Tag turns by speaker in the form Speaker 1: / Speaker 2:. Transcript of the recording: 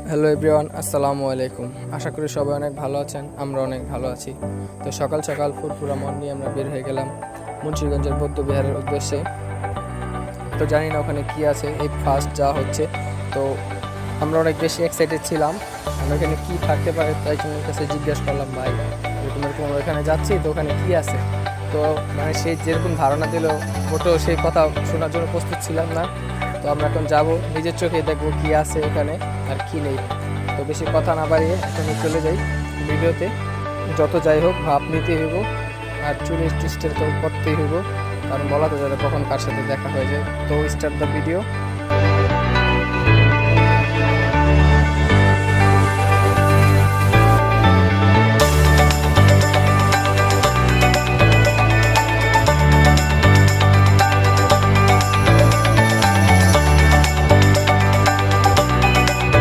Speaker 1: Hello everyone, আসসালামু আলাইকুম। আশা করি সবাই অনেক ভালো আছেন, আমরা অনেক ভালো আছি। তো সকাল সকাল ফুরফুরা মন নিয়ে আমরা বের হয়ে গেলাম মুন্সিগঞ্জের বৌদ্ধ বিহারের উদ্দেশ্যে। তো জানি না ওখানে কি আছে, এই ফার্স্ট যাওয়া হচ্ছে। তো আমরা অনেক বেশি এক্সাইটেড ছিলাম, আমরা এখানে কি থাকতে পারে তাই তোমার কাছে জিজ্ঞেস করলাম, ভাই এরকম এরকম আমরা এখানে যাচ্ছি, তো ওখানে কি আছে। তো মানে সে যেরকম ধারণা দিল, ওটাও সেই কথা শোনার জন্য প্রস্তুত ছিলাম না। তো আমরা এখন যাব, নিজের চোখে দেখবো কি আছে ওখানে আর কি নেই। তো বেশি কথা না বাড়িয়ে এখন চলে যাই ভিডিওতে। যত যাই হোক ভাব নিতেই হইব, আর চুরি স্টেল তো করতেই হইব, কারণ বলা তো যাবে কখন কার সাথে দেখা হয়ে যায়। তো স্টার্ট দ্য ভিডিও।